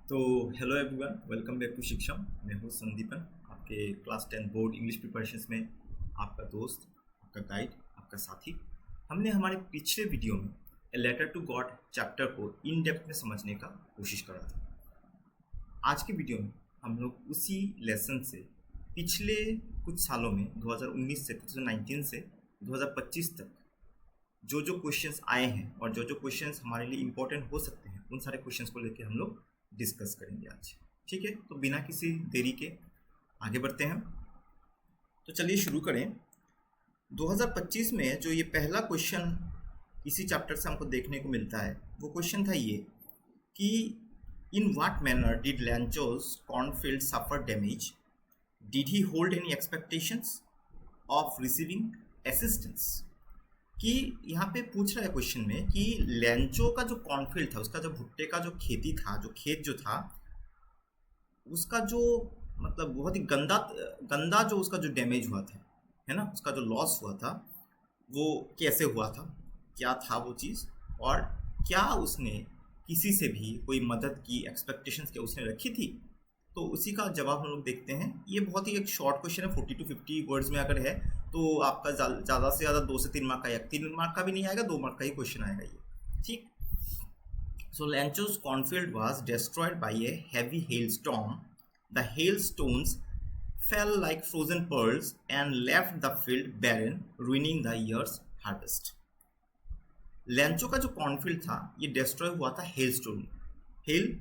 तो hello everyone, welcome back to Shiksham. मैं हूँ संदीपन, आपके क्लास 10 बोर्ड इंग्लिश प्रिपरेशंस में आपका दोस्त, आपका गाइड, आपका साथी। हमने हमारे पिछले वीडियो में a letter to God chapter को इन डेप्थ में समझने का कोशिश करा था। आज के वीडियो में हम लोग उसी लेसन से पिछले कुछ सालों में 2019 से 2019 से 2025 तक जो जो क्वेश्चंस आए हैं और जो जो क्वेश्चंस हमारे लिए इम्पोर्टेंट हो सकते हैं उन सारे क्वेश्चंस को लेकर हम लोग डिस्कस करेंगे आज। ठीक है, तो बिना किसी देरी के आगे बढ़ते हैं। तो चलिए शुरू करें। 2025 में जो ये पहला क्वेश्चन इसी चैप्टर से हमको देखने को मिलता है वो क्वेश्चन था ये कि in what manner did Lencho's cornfield suffer damage, did he hold any expectations of receiving assistance. कि यहाँ पे पूछ रहा है क्वेश्चन में कि लैंचो का जो कॉर्नफील्ड था, उसका जो भुट्टे का जो खेती था, जो खेत जो था, उसका जो मतलब बहुत ही गंदा जो उसका जो डैमेज हुआ था, है ना, उसका जो लॉस हुआ था वो कैसे हुआ था, क्या था वो चीज़, और क्या उसने किसी से भी कोई मदद की एक्सपेक्टेशंस क्या उसने रखी थी। तो उसी का जवाब हम लोग देखते हैं। ये बहुत ही एक शॉर्ट क्वेश्चन है, 40 to 50 वर्ड्स में अगर है तो आपका ज़्यादा से ज़्यादा 2 से 3 मार्क का, या 3 मार्क का भी नहीं आएगा, 2 मार्क का ही क्वेश्चन आएगा ये। ठीक। So Lencho's cornfield was destroyed by a heavy hailstorm. The hailstones fell like frozen pearls and left the field barren, ruining the year's harvest. लैंचो का जो कॉर्नफील्ड था ये डिस्ट्रॉय हुआ था हेल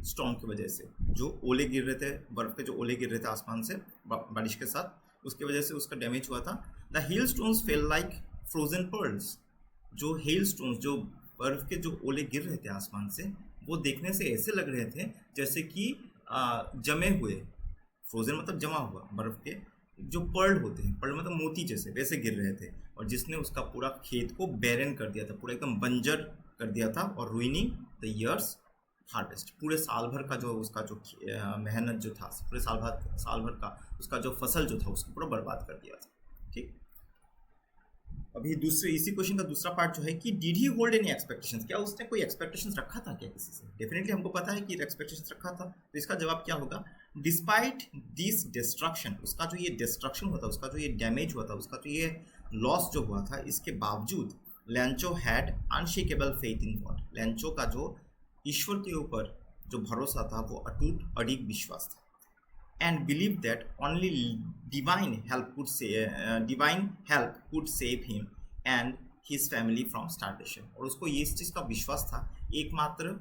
स्टॉर्म की वजह से। जो ओले गिर रहे थे, बर्फ के जो ओले गिर रहे थे आसमान से बारिश के साथ, उसकी वजह से उसका डैमेज हुआ था। The hail stones fail like frozen pearls. जो हेल स्टोन्स, जो बर्फ के जो ओले गिर रहे थे आसमान से, वो देखने से ऐसे लग रहे थे जैसे कि जमे हुए, फ्रोजन मतलब जमा हुआ, बर्फ के जो पर्ल होते हैं, पर्ल मतलब मोती जैसे, वैसे गिर रहे थे, और जिसने उसका पूरा खेत को बैरन कर दिया था, पूरा एकदम बंजर कर दिया था, और रुइनिंग द ईयर्स हार्वेस्ट। पूरे साल भर का जो उसका जो मेहनत जो था, पूरे साल भर का उसका जो फसल जो था उसको पूरा बर्बाद कर दिया था। ठीक। अभी दूसरे इसी क्वेश्चन का दूसरा पार्ट जो है कि did he hold any expectations, क्या उसने कोई एक्सपेक्टेशंस रखा था क्या किसी से। डेफिनेटली हमको पता है कि एक्सपेक्टेशंस रखा था, तो इसका जवाब क्या होगा। डिस्पाइट दिस डिस्ट्रक्शन, उसका जो ये डिस्ट्रक्शन हुआ था, उसका जो ये डैमेज हुआ था, उसका जो ये लॉस जो हुआ था, इसके बावजूद लैंचो had unshakeable faith in God. लैंचो का जो ईश्वर के ऊपर जो भरोसा था वो अटूट अडिग विश्वास था। And believed that only divine help could save him and his family from starvation. और उसको ये इस चीज़ का विश्वास था, एकमात्र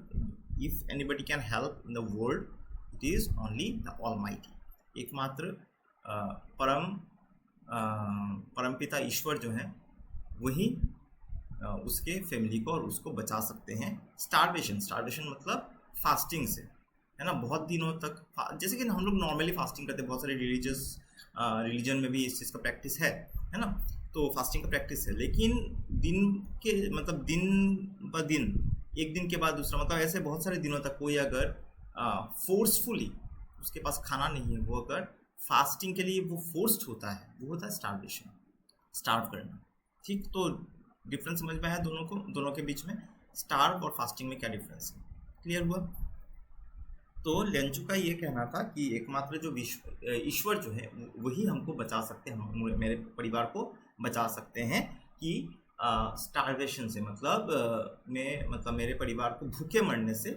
if anybody can help in the world, it is only the Almighty. एकमात्र परमपिता ईश्वर जो है वही उसके फैमिली को और उसको बचा सकते हैं स्टारवेशन मतलब फास्टिंग से, है ना। बहुत दिनों तक, जैसे कि हम लोग नॉर्मली फास्टिंग करते हैं, बहुत सारे रिलीजन में भी इस चीज़ का प्रैक्टिस है ना। तो फास्टिंग का प्रैक्टिस है, लेकिन दिन के मतलब दिन ब दिन, एक दिन के बाद दूसरा, मतलब ऐसे बहुत सारे दिनों तक कोई अगर फोर्सफुली उसके पास खाना नहीं है, वो अगर फास्टिंग के लिए वो फोर्स्ड होता है, वो होता है स्टार्वेशन, स्टार्व करना। ठीक। तो डिफरेंस समझ में आया दोनों के बीच में, स्टार्व और फास्टिंग में क्या डिफरेंस है, क्लियर हुआ। तो लैंचो का ये कहना था कि एकमात्र जो ईश्वर जो है वही हमको बचा सकते हैं, मेरे परिवार को बचा सकते हैं कि स्टारवेशन से, मतलब मेरे परिवार को भूखे मरने से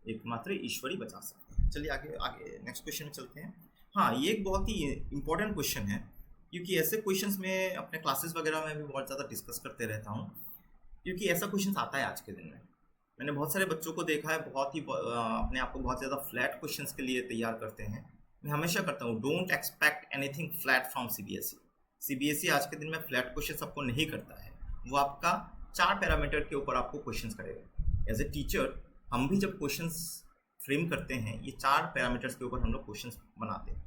एकमात्र ईश्वर ही बचा सकते हैं। चलिए आगे नेक्स्ट क्वेश्चन में चलते हैं। हाँ, ये एक बहुत ही इंपॉर्टेंट क्वेश्चन है, क्योंकि ऐसे क्वेश्चंस में अपने क्लासेस वगैरह में भी बहुत ज़्यादा डिस्कस करते रहता हूँ, क्योंकि ऐसा क्वेश्चन आता है आज के दिन में। मैंने बहुत सारे बच्चों को देखा है, बहुत ही अपने आप को बहुत ज़्यादा फ्लैट क्वेश्चंस के लिए तैयार करते हैं। मैं हमेशा करता हूँ, don't expect anything flat from CBSE. CBSE आज के दिन में फ्लैट क्वेश्चंस आपको नहीं करता है, वो आपका 4 पैरामीटर के ऊपर आपको क्वेश्चंस करेगा। एज ए टीचर हम भी जब क्वेश्चंस फ्रेम करते हैं, ये 4 पैरामीटर्स के ऊपर हम लोग क्वेश्चंस बनाते हैं।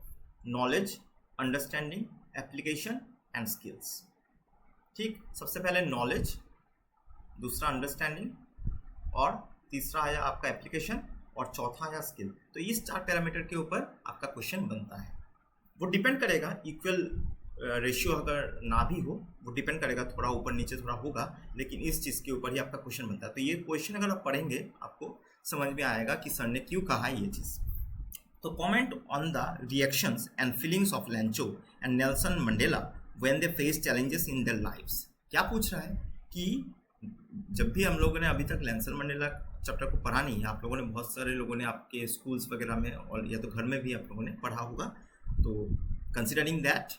Knowledge, understanding, application and skills. ठीक। सबसे पहले नॉलेज, दूसरा अंडरस्टैंडिंग, और तीसरा आया आपका एप्लीकेशन, और चौथा आया स्किल। तो इस 4 पैरामीटर के ऊपर आपका क्वेश्चन बनता है। वो डिपेंड करेगा, इक्वल रेशियो अगर ना भी हो, वो डिपेंड करेगा, थोड़ा ऊपर नीचे थोड़ा होगा, लेकिन इस चीज़ के ऊपर ही आपका क्वेश्चन बनता है। तो ये क्वेश्चन अगर आप पढ़ेंगे, आपको समझ में आएगा कि सर ने क्यों कहा ये चीज़। तो comment on the reactions and feelings of Lencho and Nelson Mandela when they face challenges in their lives. क्या पूछ रहा है कि जब भी हम लोगों ने अभी तक नेल्सन मंडेला चैप्टर को पढ़ा नहीं है, आप लोगों ने बहुत सारे लोगों ने आपके स्कूल्स वगैरह में और या तो घर में भी आप लोगों ने पढ़ा होगा, तो कंसिडरिंग दैट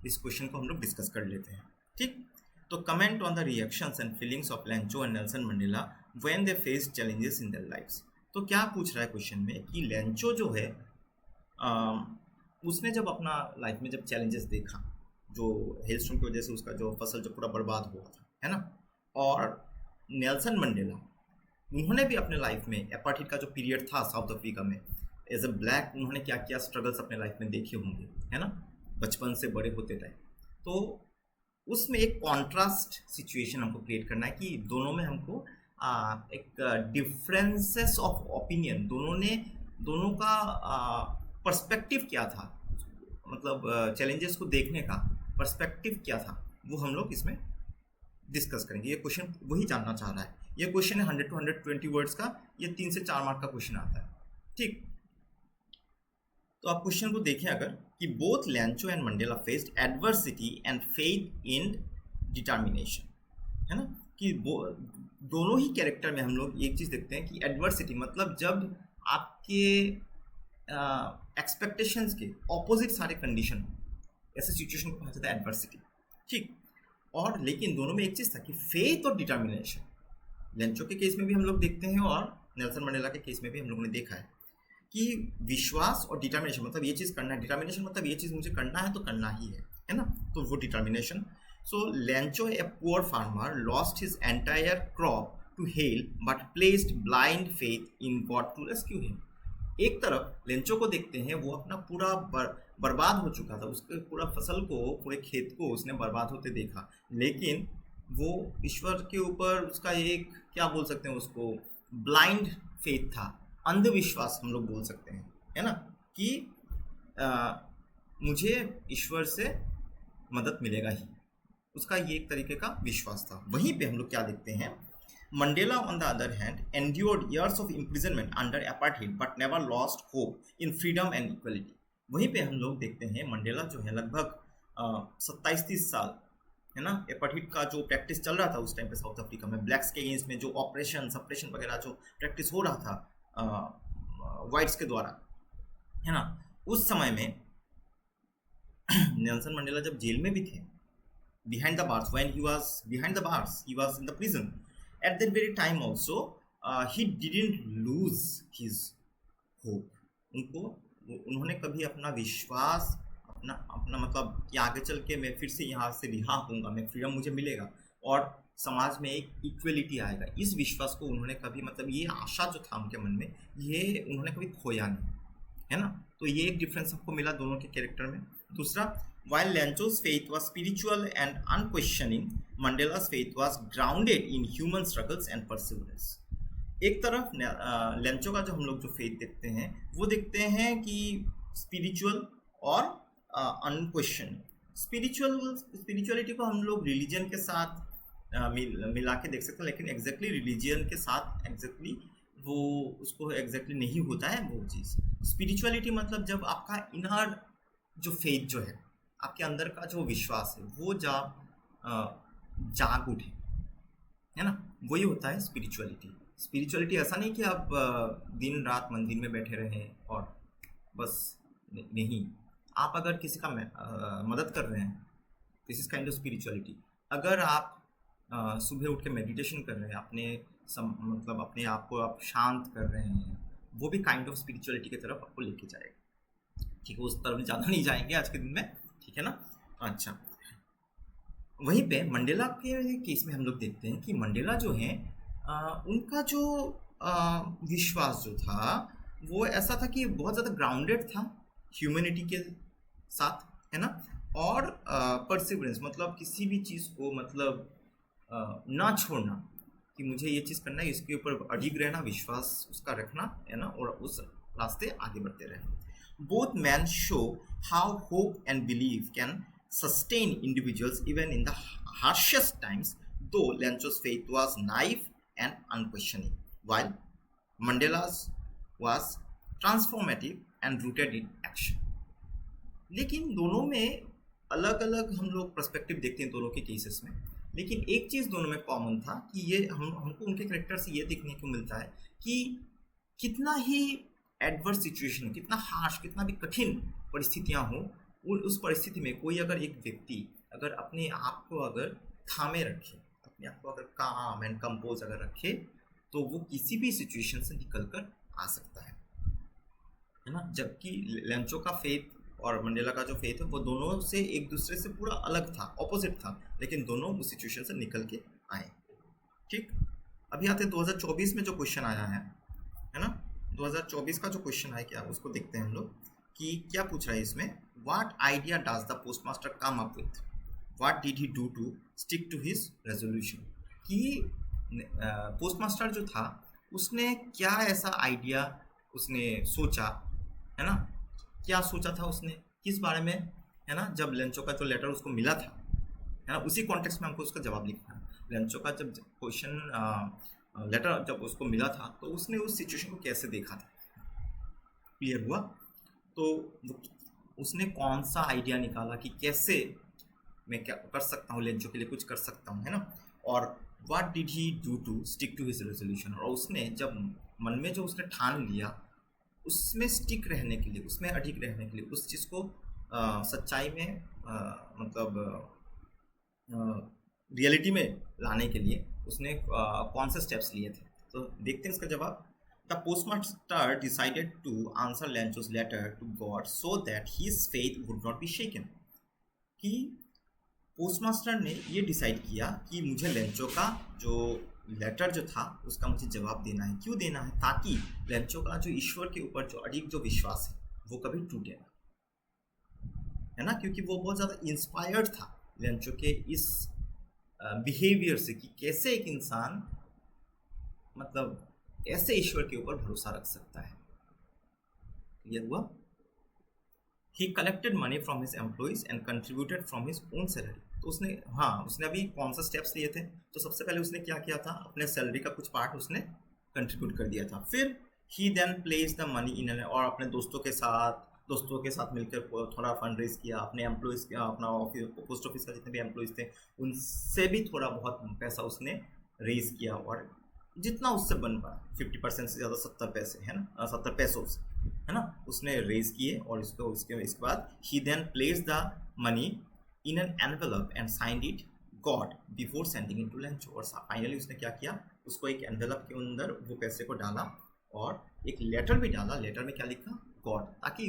इस क्वेश्चन को हम लोग डिस्कस कर लेते हैं। ठीक, तो comment on the reactions and feelings of Lencho and Nelson Mandela when they face challenges in their lives. तो क्या पूछ रहा है क्वेश्चन में कि लेंचो जो है उसने जब अपना लाइफ में जब चैलेंजेस देखा, जो हेलस्टॉर्म की वजह से उसका जो फसल जो पूरा बर्बाद हुआ था, है ना, और नेल्सन मंडेला उन्होंने भी अपने लाइफ में एपार्थाइड का जो पीरियड था साउथ अफ्रीका में, एज अ ब्लैक उन्होंने क्या क्या स्ट्रगल्स अपने लाइफ में देखे होंगे, है ना, बचपन से बड़े होते रहे। तो उसमें एक कॉन्ट्रास्ट सिचुएशन हमको क्रिएट करना है कि दोनों में हमको एक डिफरेंसेस ऑफ ओपिनियन, दोनों का पर्सपेक्टिव क्या था, मतलब चैलेंजेस को देखने का पर्सपेक्टिव क्या था, वो हम लोग इसमें डिस्कस करेंगे। ये क्वेश्चन वही जानना चाह रहा है। ये क्वेश्चन है 100 to 120 वर्ड्स का, ये 3 से 4 मार्क का क्वेश्चन आता है। ठीक, तो आप क्वेश्चन को देखें अगर कि both Lencho and Mandela faced adversity and faith in determination, है ना, कि दोनों ही कैरेक्टर में हम लोग एक चीज़ देखते हैं कि एडवर्सिटी मतलब जब आपके एक्सपेक्टेशंस के ऑपोजिट सारे कंडीशन, ऐसे सिचुएशन को कहा जाता है एडवर्सिटी। ठीक, और लेकिन दोनों में एक चीज़ था कि फेथ और डिटर्मिनेशन, लेंचो के केस में भी हम लोग देखते हैं और नेल्सन मंडेला के केस में भी हम लोगों ने देखा है कि विश्वास और डिटर्मिनेशन मतलब ये चीज़ करना है, डिटर्मिनेशन मतलब ये चीज़ मुझे करना है तो करना ही है ना, तो वो determination. So Lencho a poor farmer lost his entire crop to hail but placed blind faith in God to rescue him. एक तरफ लेंचो को देखते हैं, वो अपना पूरा बर्बाद हो चुका था, उसके पूरा फसल को, पूरे खेत को उसने बर्बाद होते देखा, लेकिन वो ईश्वर के ऊपर उसका एक क्या बोल सकते हैं उसको, ब्लाइंड फेथ था, अंधविश्वास हम लोग बोल सकते हैं, है ना, कि मुझे ईश्वर से मदद मिलेगा ही, उसका ये एक तरीके का विश्वास था। वहीं पे हम लोग क्या देखते हैं, Mandela on the other hand endured years of imprisonment under apartheid but never lost hope in freedom and equality. वहीं पे हम लोग देखते हैं मंडेला जो है लगभग 27-30 साल, है ना, एपार्थाइड का जो प्रैक्टिस चल रहा था उस टाइम पे साउथ अफ्रीका में, ब्लैक्स के अगेंस्ट में जो ऑपरेशन सप्रेशन वगैरह जो प्रैक्टिस हो रहा था वाइट्स के द्वारा, है ना, उस समय में नेल्सन मंडेला जब जेल में भी थे, behind the bars, when he was behind the bars, he was in the prison. At that very time also, he didn't lose his hope. उन्होंने कभी अपना विश्वास, अपना मतलब कि आगे चल के मैं फिर से यहाँ से रिहा होऊंगा, मैं फ्रीडम मुझे मिलेगा और समाज में एक इक्वलिटी आएगा, इस विश्वास को उन्होंने कभी, मतलब ये आशा जो था उनके मन में, ये उन्होंने कभी खोया नहीं, है ना। तो ये एक डिफरेंस आपको मिला दोनों के कैरेक्टर में। दूसरा, while Lencho's faith was spiritual and unquestioning, Mandela's faith was grounded in human struggles and perseverance. एक तरफ लेंचो का जो हम लोग जो फेथ देखते हैं वो देखते हैं कि स्पिरिचुअल और अनक्वेश्चनिंग। स्पिरिचुअलिटी को हम लोग रिलीजन के साथ मिला के देख सकते हैं, लेकिन एग्जैक्टली रिलीजन के साथ एग्जैक्टली वो उसको एग्जैक्टली नहीं होता है वो चीज़। स्पिरिचुअलिटी मतलब जब आपका इनर जो फेथ जो है, आपके अंदर का जो विश्वास है वो जाग उठे, है ना, वही होता है स्पिरिचुअलिटी। स्पिरिचुअलिटी ऐसा नहीं कि आप दिन रात मंदिर में बैठे रहें और बस, नहीं, आप अगर किसी का मदद कर रहे हैं, this is kind of spirituality. अगर आप सुबह उठ के मेडिटेशन कर रहे हैं, मतलब अपने आप को आप शांत कर रहे हैं, वो भी काइंड ऑफ स्पिरिचुअलिटी की तरफ आपको लेके जाएगा। ठीक है, उस तरफ ज़्यादा नहीं जाएंगे आज के दिन में, ठीक है ना। अच्छा, वहीं पे मंडेला के केस में हम लोग देखते हैं कि मंडेला जो है उनका जो विश्वास जो था वो ऐसा था कि बहुत ज़्यादा ग्राउंडेड था ह्यूमैनिटी के साथ, है ना, और परसिवरेंस मतलब किसी भी चीज़ को मतलब ना छोड़ना कि मुझे ये चीज़ करना है, इसके ऊपर अडिग रहना, विश्वास उसका रखना, है ना, और उस रास्ते आगे बढ़ते रहना। Both men show how hope and belief can sustain individuals even in the harshest times, though Lencho's faith was naive and unquestioning, while Mandela's was transformative and rooted in action. लेकिन दोनों में अलग अलग हम लोग पर्सपेक्टिव देखते हैं दोनों के केसेस में, लेकिन एक चीज़ दोनों में कॉमन था कि ये हमको उनके करेक्टर से ये देखने को मिलता है कि कितना ही एडवर्स सिचुएशन हो, कितना हार्श, कितना भी कठिन परिस्थितियां हो, उस परिस्थिति में कोई अगर एक व्यक्ति अगर अपने आप को अगर थामे रखे, अपने आप को अगर काम एंड कंपोज अगर रखे, तो वो किसी भी सिचुएशन से निकल कर आ सकता है ना। जबकि लेंचो का फेथ और मंडेला का जो फेथ है वो दोनों से एक दूसरे से पूरा अलग था, ऑपोजिट था, लेकिन दोनों उस सिचुएशन से निकल के आए। ठीक, अभी आते हैं 2024 में जो क्वेश्चन आया है ना। 2024 का जो क्वेश्चन है क्या, उसको देखते हैं हम लोग कि क्या पूछ रहा है इसमें। What idea does the postmaster come up with, what did he do to stick to his resolution. कि पोस्टमास्टर जो था उसने क्या ऐसा आइडिया उसने सोचा, है ना, क्या सोचा था उसने, किस बारे में, है ना। जब लेंचो का जो लेटर उसको मिला था, है ना, उसी कॉन्टेक्स्ट में हमको उसका जवाब लिखना है। लेंचो का जब क्वेश्चन लेटर जब उसको मिला था तो उसने उस सिचुएशन को कैसे देखा था, क्लियर हुआ। तो उसने कौन सा आइडिया निकाला कि कैसे मैं क्या कर सकता हूँ, लेंचो के लिए कुछ कर सकता हूँ, है ना। और what did he do to stick to his resolution, और उसने जब मन में जो उसने ठान लिया उसमें स्टिक रहने के लिए, उसमें अडिग रहने के लिए, उस चीज़ को सच्चाई में मतलब रियलिटी में लाने के लिए उसने कौन से स्टेप्स लिए थे। तो देखते हैं इसका जवाब। The postmaster decided to answer Lencho's letter to God so that his faith would not be shaken. कि पोस्टमास्टर ने ये डिसाइड किया कि मुझे लेंचो का जो लेटर जो था उसका मुझे जवाब देना है। क्यों देना है, ताकि लेंचो का जो ईश्वर के ऊपर जो अडिग जो विश्वास है वो कभी टूटे ना, है ना। क्योंकि वो बहुत ज़्यादा इंस्पायर्ड था लेंचो के इस बिहेवियर से कि कैसे एक इंसान मतलब ऐसे ईश्वर के ऊपर भरोसा रख सकता है। क्लियर हुआ। ही collected money from his employees and contributed from his own salary. तो उसने अभी कौन सा स्टेप्स लिए थे, तो सबसे पहले उसने क्या किया था, अपने सैलरी का कुछ पार्ट उसने कंट्रीब्यूट कर दिया था। फिर he then place the money in, और अपने दोस्तों के साथ मिलकर थोड़ा फंड रेज किया, अपने एम्प्लॉइज, अपना ऑफिस, पोस्ट ऑफिस का जितने भी एम्प्लॉइज थे उनसे भी थोड़ा बहुत पैसा उसने रेज किया, और जितना उससे बन पाया 50% से ज़्यादा 70 पैसे, है ना, 70 पैसोस, है ना, उसने रेज किए। और इसके बाद he then place the money in an envelope and signed it God before sending it to Lencho. और फाइनली उसने क्या किया, उसको एक एनवेलप के अंदर वो पैसे को डाला और एक लेटर भी डाला। लेटर में क्या लिखा, गॉड, ताकि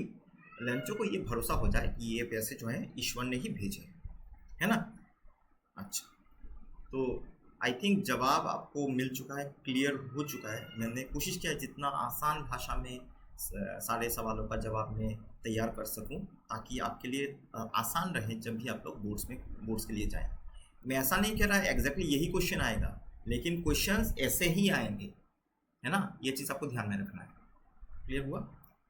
लेंचो को ये भरोसा हो जाए कि ये पैसे जो है ईश्वर ने ही भेजे, है ना। अच्छा, तो आई थिंक जवाब आपको मिल चुका है, क्लियर हो चुका है। मैंने कोशिश किया जितना आसान भाषा में सारे सवालों का जवाब मैं तैयार कर सकूं, ताकि आपके लिए आसान रहे जब भी आप लोग बोर्ड्स के लिए जाएं। मैं ऐसा नहीं कह रहा है एग्जैक्टली यही क्वेश्चन आएगा, लेकिन क्वेश्चंस ऐसे ही आएंगे, है ना, ये चीज़ आपको ध्यान में रखना है। क्लियर हुआ।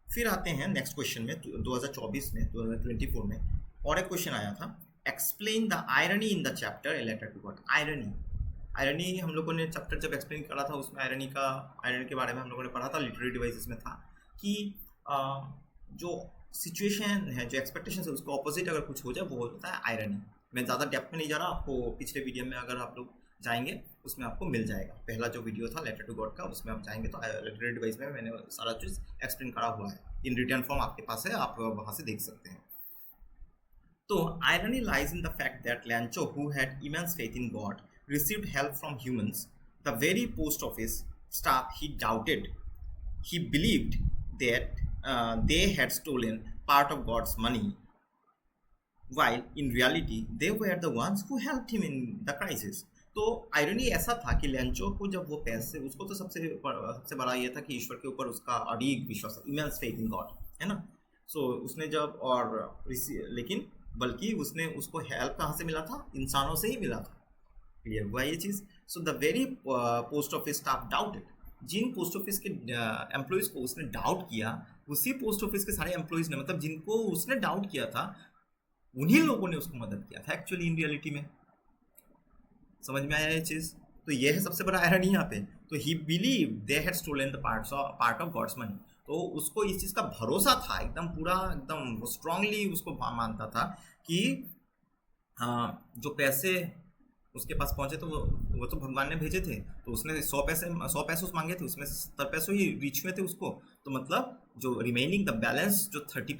फिर आते हैं नेक्स्ट क्वेश्चन में। 2024 में 2024 में और एक क्वेश्चन आया था, explain the irony in the chapter a letter to God. Irony हम लोगों ने चैप्टर जब एक्सप्लेन करा था उसमें आयरनी के बारे में हम लोगों ने पढ़ा था, लिटरेरी डिवाइसेस में था कि जो सिचुएशन है, जो एक्सपेक्टेशन है, उसको ऑपोजिट अगर कुछ हो जाए वो होता है आयरनी। मैं ज़्यादा डेप्थ में नहीं जा रहा, आपको पिछले वीडियो में अगर आप लोग जाएंगे उसमें आपको मिल जाएगा। पहला जो वीडियो था लेटर टू गॉड का, उसमें आप जाएंगे तो लिटरेरी डिवाइस में मैंने सारा चीज़ एक्सप्लेन करा हुआ है, इन रिटर्न फॉर्म आपके पास है, आप वहाँ से देख सकते हैं। तो irony lies in the fact that Lancho, who had immense faith in God, received help from humans. The very post office staff he doubted, he believed that they had stolen part of God's money, while in reality they were the ones who helped him in the crisis. तो irony ऐसा था कि Lencho को जब वो पैसे, उसको तो सबसे बड़ा ये था कि ईश्वर के ऊपर उसका अडिग विश्वास, इमेंस फेथ इन गॉड, है ना। सो उसने जब लेकिन बल्कि उसको हेल्प कहाँ से मिला था, इंसानों से ही मिला था। क्लियर हुआ ये चीज़। So the very post office staff doubted, जिन पोस्ट ऑफिस के एम्प्लॉयज़ को उसने डाउट किया, उसी पोस्ट ऑफिस के सारे एम्प्लॉयज़ ने, मतलब जिनको उसने डाउट किया था, उन्हीं लोगों ने उसको मदद किया था एक्चुअली इन रियलिटी में। समझ में आया ये चीज़। तो ये है सबसे बड़ा आयरनी यहाँ पे तो he believe they had stolen the part of God's money. तो उसको इस चीज़ का भरोसा था, एकदम पूरा एकदम स्ट्रांगली उसको मानता था कि जो पैसे उसके पास पहुंचे तो वो तो भगवान ने भेजे थे, तो उसने 100 पैसे उस मांगे थे, उसमें 70 पैसों ही रीच हुए थे उसको। तो मतलब जो रिमेनिंग द बैलेंस जो 30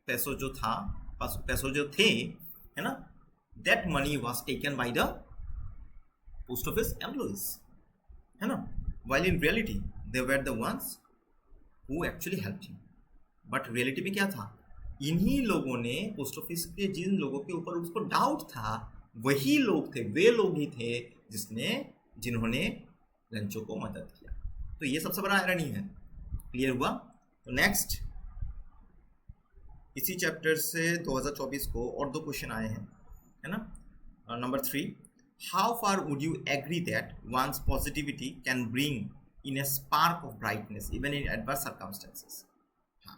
पैसों जो था, पैसों जो थे, है ना, that money was taken by the post office employees, है ना, while in reality they were the ones who actually helped him। But reality में क्या था, इन्हीं लोगों ने, पोस्ट ऑफिस के जिन लोगों के ऊपर उसको डाउट था, वही लोग थे, वे लोग ही थे जिन्होंने लंचो को मदद किया। तो ये सबसे बड़ा आयरनी है। क्लियर हुआ? तो नेक्स्ट, इसी चैप्टर से 2024 को और 2 क्वेश्चन आए हैं, है ना। Number 3, how far would you agree that once positivity can bring in a spark of brightness even in adverse circumstances. हाँ,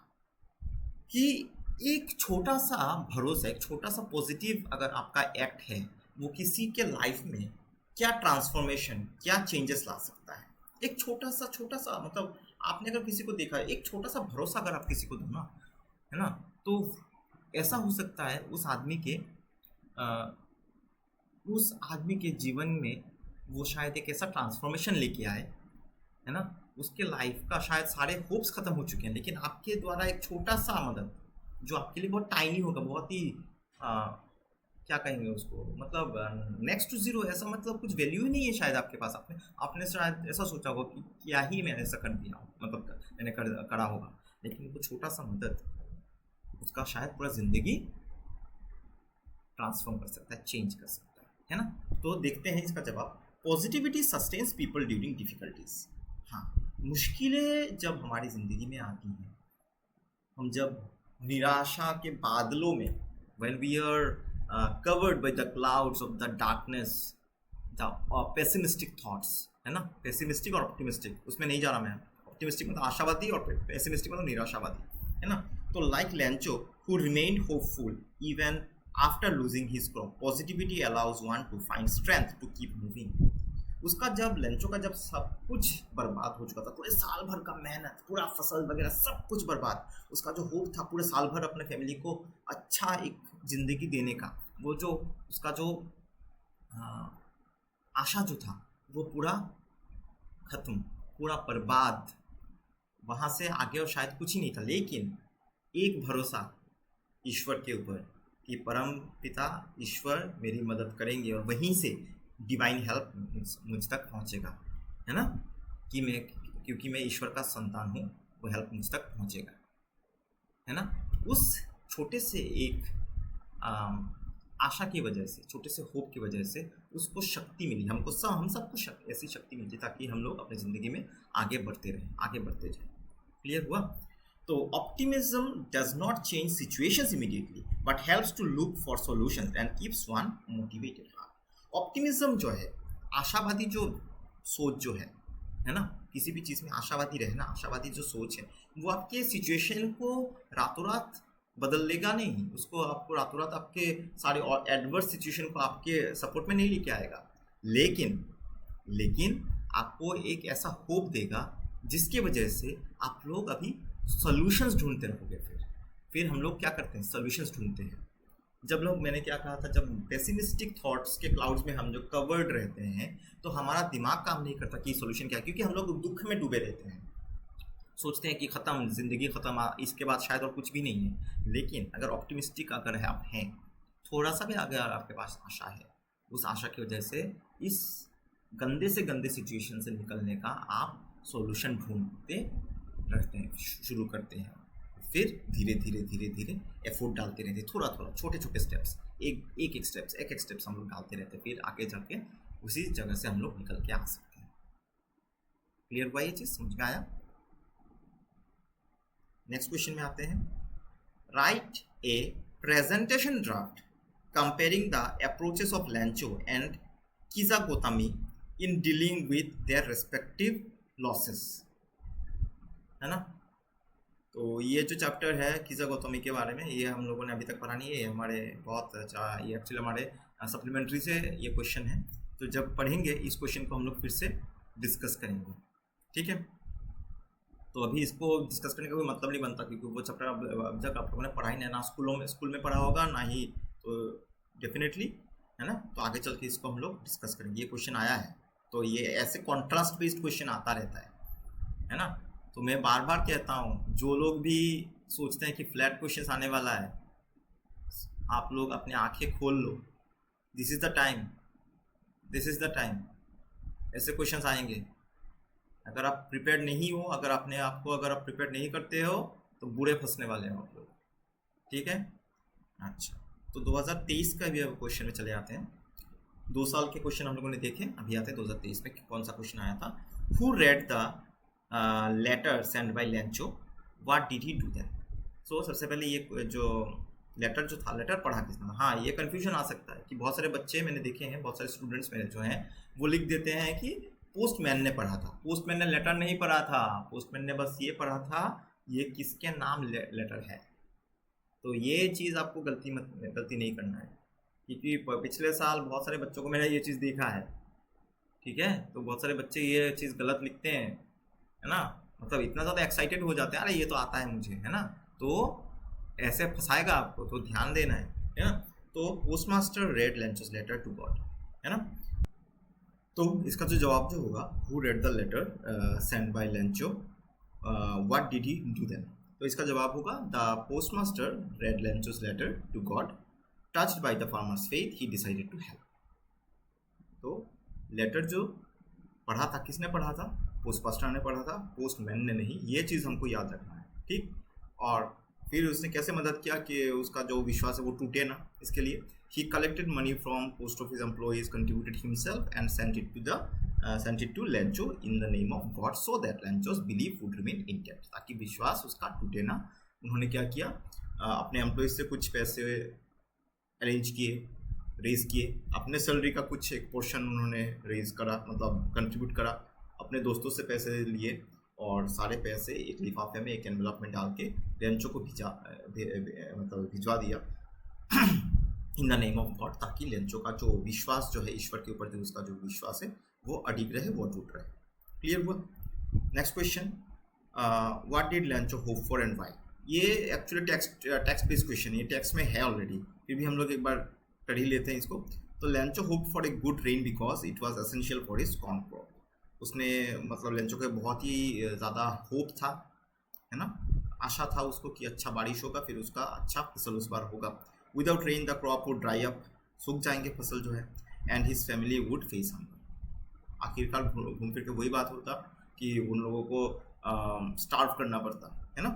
कि एक छोटा सा भरोसा, एक छोटा सा पॉजिटिव अगर आपका एक्ट है, वो किसी के लाइफ में क्या ट्रांसफॉर्मेशन, क्या चेंजेस ला सकता है। एक छोटा सा मतलब आपने अगर किसी को देखा, एक छोटा सा भरोसा अगर आप किसी को दो ना, है ना, तो ऐसा हो सकता है उस आदमी के जीवन में वो शायद एक ऐसा ट्रांसफॉर्मेशन लेके आए, है ना। उसके लाइफ का शायद सारे होप्स खत्म हो चुके हैं, लेकिन आपके द्वारा एक छोटा सा मदद जो आपके लिए बहुत टाइनी होगा, बहुत ही क्या कहेंगे उसको, मतलब नेक्स्ट टू जीरो, ऐसा मतलब कुछ वैल्यू ही नहीं है शायद आपके पास। आपने शायद ऐसा सोचा होगा कि क्या ही मैंने ऐसा कर दिया, मतलब मैंने करा होगा, लेकिन वो छोटा सा मदद उसका शायद पूरा जिंदगी ट्रांसफॉर्म कर सकता है, चेंज कर सकता है ना। तो देखते हैं इसका जवाब। Positivity sustains people during difficulties. हाँ, मुश्किलें जब हमारी ज़िंदगी में आती हैं, हम जब निराशा के बादलों में, when we are covered by the clouds of the darkness, the pessimistic thoughts, है ना, पेसिमिस्टिक और ऑप्टिमिस्टिक, उसमें नहीं जा रहा मैं। ऑप्टिमिस्टिक मतलब आशावादी और पेसिमिस्टिक मतलब निराशावादी, है ना। तो like लैंचो who remained hopeful even after losing his crop, positivity allows one to find strength to keep moving। उसका जब लंचो का जब सब कुछ बर्बाद हो चुका था, पूरे साल भर का मेहनत, पूरा फसल वगैरह सब कुछ बर्बाद, उसका जो होप था पूरे साल भर अपने फैमिली को अच्छा एक ज़िंदगी देने का, वो जो उसका जो आशा जो था वो पूरा खत्म, पूरा बर्बाद, वहाँ से आगे और शायद कुछ ही नहीं था। लेकिन एक भरोसा ईश्वर के ऊपर कि परम पिता ईश्वर मेरी मदद करेंगे और वहीं से डिवाइन हेल्प मुझ तक पहुँचेगा, है ना, कि क्योंकि मैं ईश्वर का संतान हूँ, वो हेल्प मुझ तक पहुँचेगा, है ना। उस छोटे से एक आशा की वजह से, छोटे से होप की वजह से उसको शक्ति मिली, हम सबको ऐसी शक्ति मिली ताकि हम लोग अपनी ज़िंदगी में आगे बढ़ते रहें, आगे बढ़ते जाएं। क्लियर हुआ? तो optimism does not change situations immediately but helps to look for solutions and keeps one motivated. Optimism जो है, आशावादी जो सोच जो है ना, किसी भी चीज़ में आशावादी रहना, आशावादी जो सोच है, वो आपके सिचुएशन को रातों रात बदल लेगा नहीं, उसको आपको रातों रात आपके सारे और एडवर्स सिचुएशन को आपके सपोर्ट में नहीं लेके आएगा, लेकिन आपको एक ऐसा होप देगा जिसके वजह से आप लोग अभी सॉल्यूशंस ढूंढते रहोगे। फिर हम लोग क्या करते हैं, सॉल्यूशंस ढूंढते हैं। जब लोग, मैंने क्या कहा था, जब पेसिमिस्टिक थॉट्स के क्लाउड्स में हम जो कवर्ड रहते हैं, तो हमारा दिमाग काम नहीं करता कि सोल्यूशन क्या है, क्योंकि हम लोग दुख में डूबे रहते हैं, सोचते हैं कि ख़त्म, ज़िंदगी ख़त्म, इसके बाद शायद और कुछ भी नहीं है। लेकिन अगर ऑप्टिमिस्टिक अगर है, आप हैं, थोड़ा सा भी अगर आपके पास आशा है, उस आशा की वजह से इस गंदे से गंदे सिचुएशन से निकलने का आप सॉल्यूशन ढूंढते रहते हैं, शुरू करते हैं, फिर धीरे धीरे एफर्ट डालते रहते हैं, थोड़ा छोटे स्टेप्स, एक स्टेप्स हम लोग डालते रहते हैं, फिर आगे जाके उसी जगह से हम लोग निकल के आ सकते हैं। क्लियर हुआ ये चीज़, समझ में आया? नेक्स्ट क्वेश्चन में आते हैं। Write a presentation draft comparing the approaches of Lencho and Kisa Gotami in dealing with their respective losses, है ना। तो ये जो चैप्टर है किजागोतमी के बारे में, ये हम लोगों ने अभी तक पढ़ा नहीं है, हमारे बहुत अच्छा, ये एक्चुअली हमारे सप्लीमेंट्री से ये क्वेश्चन है। तो जब पढ़ेंगे इस क्वेश्चन को हम लोग फिर से डिस्कस करेंगे। ठीक है, तो अभी इसको डिस्कस करने का कोई मतलब नहीं बनता, क्योंकि वो चैप्टर अब तक आप लोगों ने पढ़ा ही नहीं, ना स्कूल में पढ़ा होगा, ना ही तो डेफिनेटली, है ना। तो आगे चल के इसको हम लोग डिस्कस करेंगे। ये क्वेश्चन आया है, तो ये ऐसे कॉन्ट्रास्ट बेस्ड क्वेश्चन आता रहता है ना। तो मैं बार बार कहता हूँ, जो लोग भी सोचते हैं कि फ्लैट क्वेश्चन आने वाला है, आप लोग अपने आंखें खोल लो। This is the time, this is the time, ऐसे क्वेश्चंस आएंगे। अगर आप प्रिपेयर नहीं हो, अगर अपने आप को अगर आप प्रिपेयर नहीं करते हो, तो बुरे फंसने वाले हो आप लोग। ठीक है, अच्छा, तो 2023 का भी अब क्वेश्चन में चले आते हैं। 2 साल के क्वेश्चन हम लोगों ने देखे, अभी आते हैं 2023 में कौन सा क्वेश्चन आया था। Who read the letter sent by Lencho, what did he do that. So सबसे पहले ये जो लेटर जो था, लेटर पढ़ा किसने। हाँ, ये कन्फ्यूजन आ सकता है कि बहुत सारे बच्चे मैंने देखे हैं, बहुत सारे स्टूडेंट्स मेरे जो हैं वो लिख देते हैं कि पोस्टमैन ने पढ़ा था। पोस्टमैन ने लेटर नहीं पढ़ा था, पोस्टमैन ने बस ये पढ़ा था ये किसके नाम लेटर है। तो ये चीज़ आपको गलती नहीं करना है, क्योंकि पिछले साल बहुत सारे बच्चों को मैंने ये चीज़ देखा है। ठीक है, तो बहुत सारे बच्चे ये चीज़ गलत लिखते हैं, है ना। मतलब इतना ज़्यादा एक्साइटेड हो जाते हैं, अरे ये तो आता है मुझे, है ना। तो ऐसे फंसाएगा आपको, तो ध्यान देना है ना। तो postmaster read Lencho's letter to God, है ना। तो इसका जो जवाब जो होगा, who read the letter sent by Lencho, what did he do then. तो इसका जवाब होगा the postmaster read Lencho's letter to God, touched by the farmer's faith he decided to help. तो लेटर जो पढ़ा था, किसने पढ़ा था? पोस्टमास्टर ने पढ़ा था, पोस्टमैन ने नहीं। ये चीज़ हमको याद रखना है, ठीक। और फिर उसने कैसे मदद किया कि उसका जो विश्वास है वो टूटे ना, इसके लिए he collected money from post office employees, contributed himself and sent it to Lencho in the name of God, so that Lencho's belief would remain intact, ताकि विश्वास उसका टूटे ना। उन्होंने क्या किया, अपने एम्प्लॉयज से कुछ पैसे अरेंज किए, रेज किए, अपने सैलरी का कुछ एक पोर्शन उन्होंने रेज करा, मतलब कंट्रीब्यूट करा, अपने दोस्तों से पैसे लिए और सारे पैसे एक लिफाफे में, एक एनवेलप में डाल के लेंचो को भिजवा दिया in the name of God, ताकि लेंचो का जो विश्वास जो है ईश्वर के ऊपर, जो उसका जो विश्वास है वो अडिग रहे, वो टूट रहे। क्लियर हुआ? Next question, what did Lencho hope for and why. ये एक्चुअली टेक्स्ट बेस्ड क्वेश्चन, ये टेक्स्ट में है ऑलरेडी, फिर भी हम लोग एक बार पढ़ ही लेते हैं इसको। तो Lencho hope for a good rain because it was essential for his corn crop. उसने मतलब लेंचो को बहुत ही ज़्यादा होप था, है ना, आशा था उसको कि अच्छा बारिश होगा, फिर उसका अच्छा फसल उस बार होगा। Without rain the crop would dry up, सूख जाएंगे फसल जो है, and his family would face hunger. आखिरकार घूम फिर के वही बात होता कि उन लोगों को स्टार्व करना पड़ता, है ना।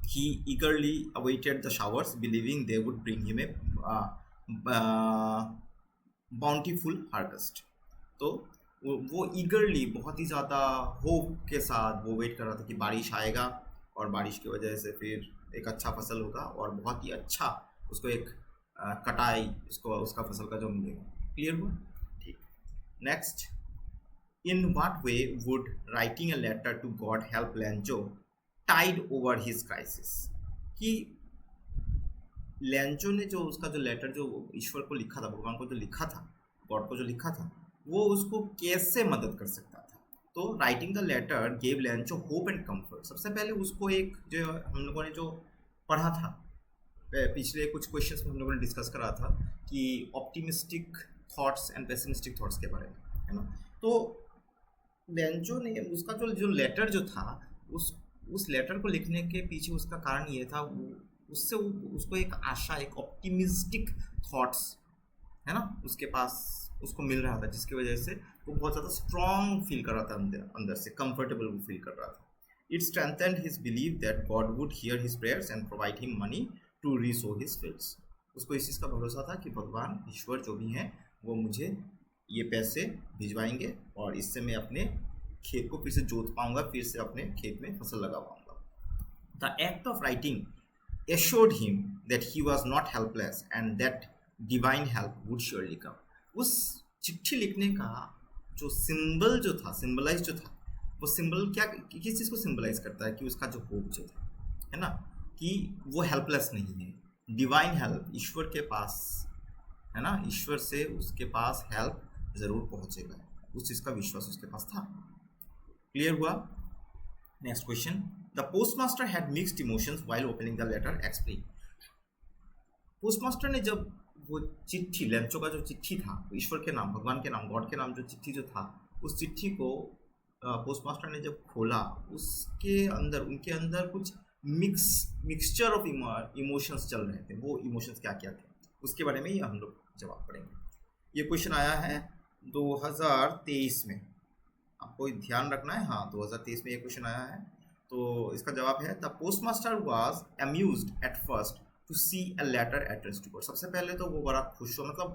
He eagerly awaited the showers believing they would bring him a bountiful harvest. तो वो ईगरली, बहुत ही ज़्यादा होप के साथ वो वेट कर रहा था कि बारिश आएगा और बारिश की वजह से फिर एक अच्छा फसल होगा और बहुत ही अच्छा उसको एक कटाई उसको उसका फसल का जो मिलेगा। क्लियर हुआ? ठीक। Next, in what way would writing a letter to God help Lencho tide over his crisis. कि लेंचो ने जो उसका जो लेटर जो ईश्वर को लिखा था, भगवान को जो लिखा था, गॉड को जो लिखा था, वो उसको कैसे मदद कर सकता था। तो writing the letter gave Lencho hope and comfort. सबसे पहले उसको एक जो हम लोगों ने जो पढ़ा था पिछले कुछ क्वेश्चंस में, हम लोगों ने डिस्कस करा था कि optimistic thoughts and pessimistic thoughts के बारे में, है ना। तो लेंचो ने उसका जो लेटर जो था, उस लेटर को लिखने के पीछे उसका कारण ये था, उससे उसको एक आशा, एक ऑप्टिमिस्टिक थॉट्स, है ना, उसके पास उसको मिल रहा था, जिसकी वजह से वो बहुत ज़्यादा स्ट्रॉन्ग फील कर रहा था, अंदर से कंफर्टेबल वो फील कर रहा था। It strengthened his believe that God would hear his prayers and provide him money to resow his fields. उसको इस चीज़ का भरोसा था कि भगवान ईश्वर जो भी हैं वो मुझे ये पैसे भिजवाएंगे और इससे मैं अपने खेत को फिर से जोत पाऊंगा, फिर से अपने खेत में फसल लगा पाऊंगा। The act of writing assured him that he was not helpless and that divine help would surely come। उस चिट्ठी लिखने का जो सिंबल जो था, सिंबलाइज जो था, वो सिंबल क्या, किस चीज़ को सिंबलाइज करता है कि उसका जो होप जो था, है ना, कि वो हेल्पलेस नहीं है, डिवाइन हेल्प ईश्वर के पास, है ना, ईश्वर से उसके पास हेल्प ज़रूर पहुँचेगा। उस चीज़ का विश्वास उसके पास था। क्लियर हुआ? Next question, the postmaster had mixed emotions while opening the letter, explain. Postmaster ने जब वो चिट्ठी, लेंचो का जो चिट्ठी था, ईश्वर के नाम, भगवान के नाम, गॉड के नाम जो चिट्ठी जो था, उस चिट्ठी को पोस्टमास्टर ने जब खोला, उसके अंदर, उनके अंदर कुछ मिक्सचर ऑफ इमोशंस चल रहे थे। वो इमोशंस क्या क्या थे उसके बारे में ही हम लोग जवाब पढ़ेंगे। ये क्वेश्चन आया है 2023 में, आपको ध्यान रखना है। हाँ, 2023 में ये क्वेश्चन आया है। तो इसका जवाब है, the postmaster was amused at first to see a letter addressed to God. सबसे पहले तो वो बड़ा खुश हुआ, मतलब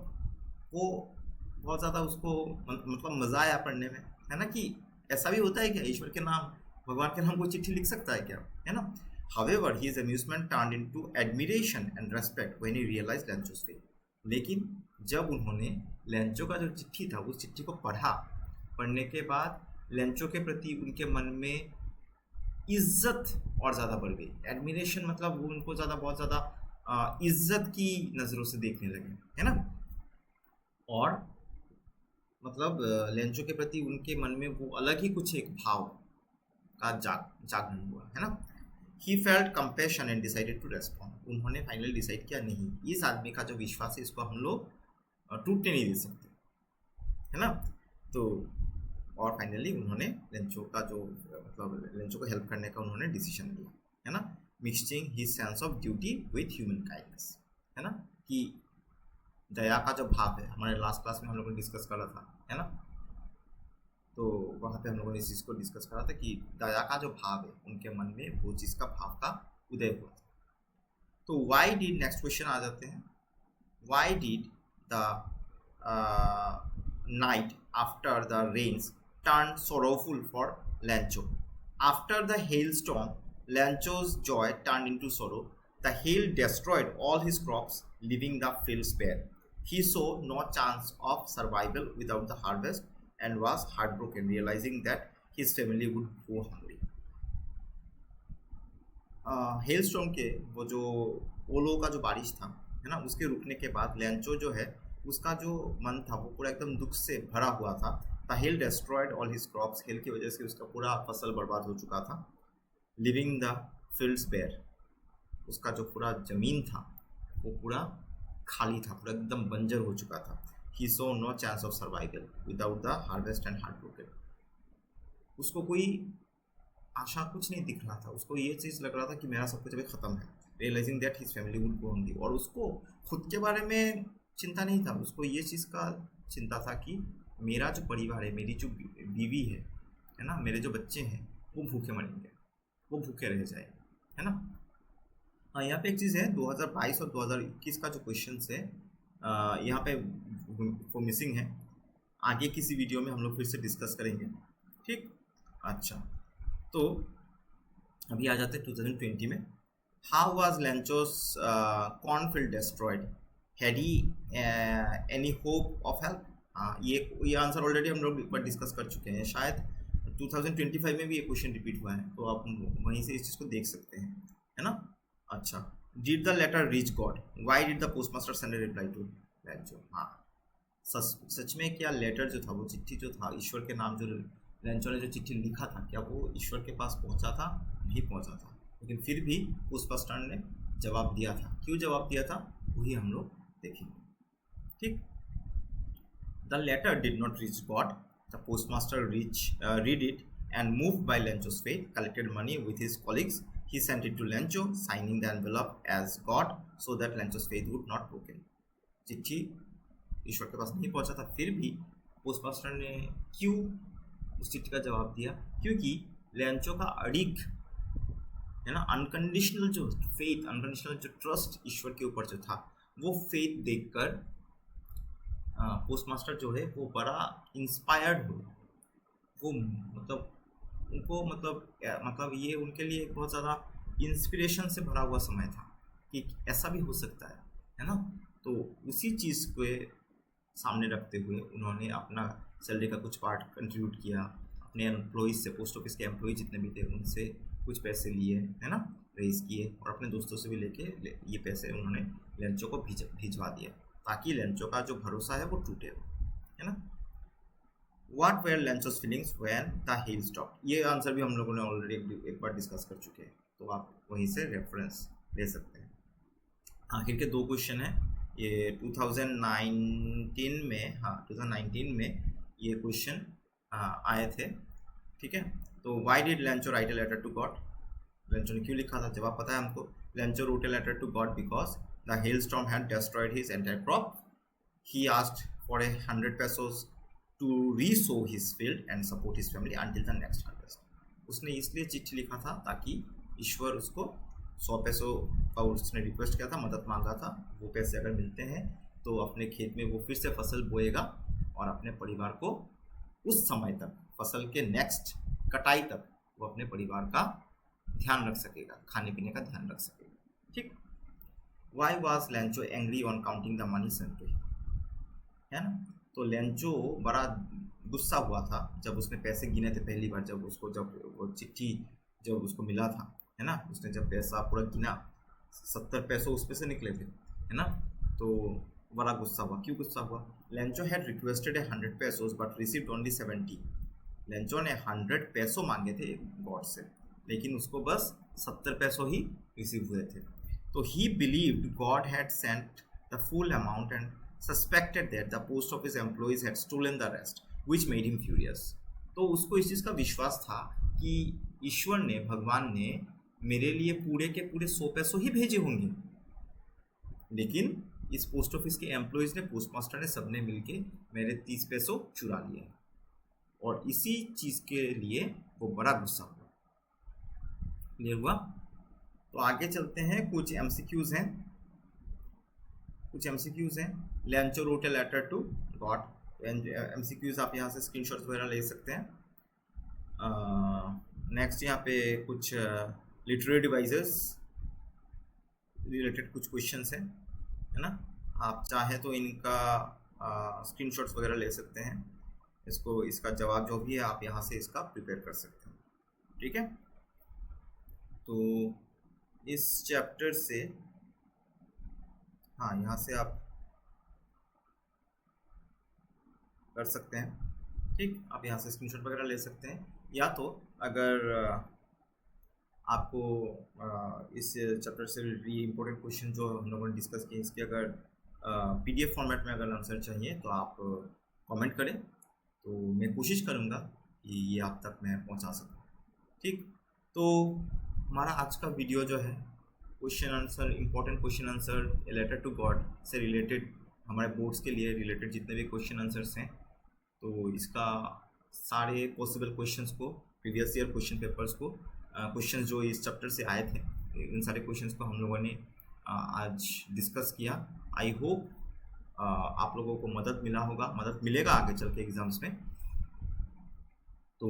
वो बहुत ज़्यादा उसको मतलब मज़ा आया पढ़ने में, है ना। कि ऐसा भी होता है क्या, ईश्वर के नाम, भगवान के नाम कोई चिट्ठी लिख सकता है क्या, है ना। However, his amusement turned into admiration and respect when he realized Lencho's fate. लेकिन जब उन्होंने लेंचो का जो चिट्ठी था, उस चिट्ठी को पढ़ने के बाद लेंचो के प्रति उनके मन में इज्जत और ज़्यादा बढ़ गई। एडमिरेशन मतलब वो उनको ज़्यादा, बहुत ज़्यादा इज्जत की नज़रों से देखने लगे, है ना। और मतलब लेंचो के प्रति उनके मन में वो अलग ही कुछ एक भाव का जागरण हुआ, है ना। He felt compassion and decided to respond. उन्होंने फाइनली डिसाइड किया, नहीं, इस आदमी का जो विश्वास है इसको हम लोग टूटने नहीं दे सकते, है ना। तो और फाइनली उन्होंने लेंचो का जो, मतलब लेंचो को हेल्प करने का उन्होंने डिसीजन लिया, है ना। Mixing his sense of duty with human kindness, है ना। कि दया का जो भाव है, हमारे लास्ट क्लास में हम लोगों ने डिस्कस करा था, है ना। तो वहाँ पे हम लोगों ने इस चीज़ को डिस्कस करा था कि दया का जो भाव है उनके मन में, वो चीज़ का भाव का उदय हुआ था। तो वाई डिड, नेक्स्ट क्वेश्चन आ जाते हैं, why did the night after the rains turn sorrowful for Lencho. After the hail storm Lencho's joy turned into sorrow. The hail destroyed all his crops, leaving the fields bare. He saw no chance of survival without the harvest and was heartbroken, realizing that his family would go hungry. Hello storm के वो जो ओलो का जो बारिश था, है ना, उसके रुकने के बाद लेंचो जो है उसका जो मन था वो पूरा एकदम दुख से भरा हुआ था। The hell destroyed all his crops, hello की वजह से उसका पूरा फसल बर्बाद हो चुका था। लिविंग द फील्ड्स बेयर, उसका जो पूरा ज़मीन था वो पूरा खाली था, पूरा एकदम बंजर हो चुका था। He saw no chance of survival without the harvest and heartbroken. उसको कोई आशा कुछ नहीं दिख रहा था, उसको ये चीज़ लग रहा था कि मेरा सब कुछ अभी ख़त्म है। Realizing that his family would go hungry, और उसको खुद के बारे में चिंता नहीं था, उसको ये चीज़ का चिंता था कि मेरा जो परिवार है, मेरी जो बीवी है ना, मेरे जो बच्चे हैं वो भूखे मरेंगे, वो भूखे रह जाए, है ना। हाँ, यहाँ पे एक चीज़ है, 2022 और 2021 का जो क्वेश्चन है यहाँ पे वो मिसिंग है, आगे किसी वीडियो में हम लोग फिर से डिस्कस करेंगे, ठीक। अच्छा, तो अभी आ जाते हैं 2020 में। How was Lencho's cornfield destroyed, had he any hope of help. हाँ, ये आंसर ऑलरेडी हम लोग एक बार डिस्कस कर चुके हैं, शायद 2025 में भी ये क्वेश्चन रिपीट हुआ है, तो आप वहीं से इस चीज़ को देख सकते हैं, है ना। अच्छा, did the letter reach God, why did the postmaster send a reply to Lencho. हाँ, सच में क्या लेटर जो था, वो चिट्ठी जो था, ईश्वर के नाम जो लेंचो ने जो चिट्ठी लिखा था, क्या वो ईश्वर के पास पहुंचा था? नहीं पहुंचा था, लेकिन फिर भी पोस्टमास्टर ने जवाब दिया था। क्यों जवाब दिया था वही हम लोग देखेंगे, ठीक। The letter did not reach God, the postmaster read it and moved by Lencho's fate collected money with his colleagues. He sent it to Lencho, signing the envelope as God so that Lencho's faith would not broken. चिट्ठी ईश्वर के पास नहीं पहुंचा था, फिर भी postmaster ने क्यों उस चिट्ठी का जवाब दिया? क्योंकि लेंचो का अड़िग, है ना, अनकंडीशनल जो फेथ, अनकंडीशनल जो ट्रस्ट ईश्वर के ऊपर जो था, वो फेथ देखकर पोस्टमास्टर जो है वो बड़ा इंस्पायर्ड हो, वो मतलब उनको मतलब ये उनके लिए बहुत ज़्यादा इंस्पिरेशन से भरा हुआ समय था कि ऐसा भी हो सकता है ना। तो उसी चीज़ को सामने रखते हुए उन्होंने अपना सैलरी का कुछ पार्ट कंट्रीब्यूट किया, अपने एम्प्लॉइज़ से, पोस्ट ऑफिस के एम्प्लॉय जितने भी थे उनसे कुछ पैसे लिए, है ना, रेज किए, और अपने दोस्तों से भी ये पैसे उन्होंने लेंचो को भिजवा दिया, ताकि लेंचो का जो भरोसा है वो टूटे, है ना। What were Lencho's feelings when the hail stopped, ये आंसर भी हम लोगों ने ऑलरेडी एक बार डिस्कस कर चुके हैं, तो आप वहीं से रेफरेंस ले सकते हैं। आखिर के दो क्वेश्चन है, ये 2019 में, हाँ 2019 में ये क्वेश्चन आए थे, ठीक है। तो why did Lencho write a letter to God, Lencho ने क्यों लिखा था, जवाब पता है हमको। Lencho wrote a letter to God because the hail storm had destroyed his entire crop, he asked for 100 pesos to resow his field and support his family until the next harvest। उसने इसलिए चिट्ठी लिखा था ताकि ईश्वर उसको 100 पैसों का उसने रिक्वेस्ट किया था, मदद मांगा था, वो पैसे अगर मिलते हैं तो अपने खेत में वो फिर से फसल बोएगा और अपने परिवार को उस समय तक, फसल के नेक्स्ट कटाई तक, वो अपने परिवार का ध्यान रख सकेगा, खाने पीने का ध्यान रख सकेगा, ठीक। Why was Lencho angry on counting the money sent to him, है ना। तो लेंचो बड़ा गुस्सा हुआ था जब उसने पैसे गिने थे पहली बार, जब वो चिट्ठी जब उसको मिला था, है ना, उसने जब पैसा पूरा गिना, 70 पैसों उस पे से निकले थे, है ना, तो बड़ा गुस्सा हुआ। क्यों गुस्सा हुआ? Lencho had requested 100 पैसोज but received only 70। Lencho ने 100 पैसों मांगे थे गॉड से, लेकिन उसको बस 70 पैसों ही रिसीव हुए थे। तो ही believed God had sent the full amount and suspected that the post office employees had stolen the rest, which made him furious। तो उसको इस चीज़ का विश्वास था कि ईश्वर ने, भगवान ने मेरे लिए पूरे के पूरे 100 पैसों ही भेजे होंगे, लेकिन इस पोस्ट ऑफिस के एम्प्लॉयज़ ने, पोस्ट मास्टर ने, सबने मिलके मेरे 30 पैसों चुरा लिए, और इसी चीज़ के लिए वो बड़ा गुस्सा हुआ। क्लियर हुआ? तो आगे चलते हैं, कुछ एमसीक्यूज़ हैं, Lencho wrote a letter to God. MCQs आप यहाँ से स्क्रीनशॉट्स वगैरह ले सकते हैं। नेक्स्ट यहाँ पे कुछ लिटरेरी डिवाइसेस रिलेटेड कुछ क्वेश्चंस हैं, है ना। आप चाहें तो इनका स्क्रीनशॉट्स वगैरह ले सकते हैं, इसका जवाब जो भी है आप यहाँ से इसका प्रिपेयर कर सकते हैं, ठीक है। तो इस चैप्टर से, हाँ यहाँ से आप कर सकते हैं, ठीक। आप यहाँ से स्क्रीनशॉट वगैरह ले सकते हैं, या तो अगर आपको इस चैप्टर से ये इम्पोर्टेंट क्वेश्चन जो हम लोगों ने डिस्कस किए, इसके अगर पीडीएफ फॉर्मेट में अगर आंसर चाहिए तो आप कमेंट करें, तो मैं कोशिश करूँगा कि ये आप तक मैं पहुँचा सकूँ, ठीक। तो हमारा आज का वीडियो जो है question answer, important question answer letter to God से रिलेटेड, हमारे बोर्ड्स के लिए रिलेटेड जितने भी क्वेश्चन आंसर्स हैं, तो इसका सारे पॉसिबल क्वेश्चंस को, प्रीवियस ईयर क्वेश्चन पेपर्स को, क्वेश्चंस जो इस चैप्टर से आए थे, इन सारे क्वेश्चंस को हम लोगों ने आज डिस्कस किया। आई होप आप लोगों को मदद मिला होगा, मदद मिलेगा आगे चल के एग्ज़ाम्स में। तो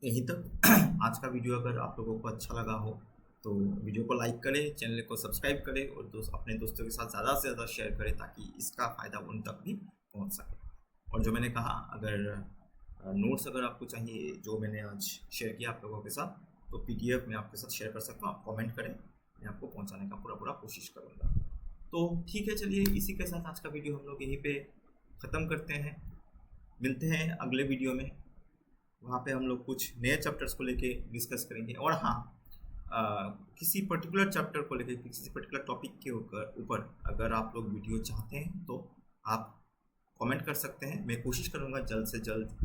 यहीं तक आज का वीडियो, अगर आप लोगों को अच्छा लगा हो तो वीडियो को लाइक करें, चैनल को सब्सक्राइब करें, और अपने दोस्तों के साथ ज़्यादा से ज़्यादा शेयर करें, ताकि इसका फ़ायदा उन तक भी पहुंच सके। और जो मैंने कहा, अगर नोट्स अगर आपको चाहिए जो मैंने आज शेयर किया आप लोगों के साथ, तो पीडीएफ में आपके साथ शेयर कर सकता हूँ, आप कमेंट करें, मैं आपको पहुँचाने का पूरा कोशिश करूँगा। तो ठीक है, चलिए इसी के साथ आज का वीडियो हम लोग यहीं पे ख़त्म करते हैं। मिलते हैं अगले वीडियो में, वहाँ पे हम लोग कुछ नए चैप्टर्स को लेके डिस्कस करेंगे। और हाँ, किसी पर्टिकुलर चैप्टर को लेके, किसी पर्टिकुलर टॉपिक के ऊपर अगर आप लोग वीडियो चाहते हैं तो आप कमेंट कर सकते हैं। मैं कोशिश करूँगा जल्द से जल्द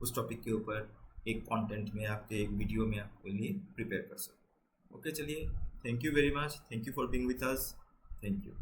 उस टॉपिक के ऊपर एक कंटेंट में, आपके एक वीडियो में आपके लिए प्रिपेयर कर सकूँ। ओके, चलिए, thank you very much, thank you for being with us, thank you.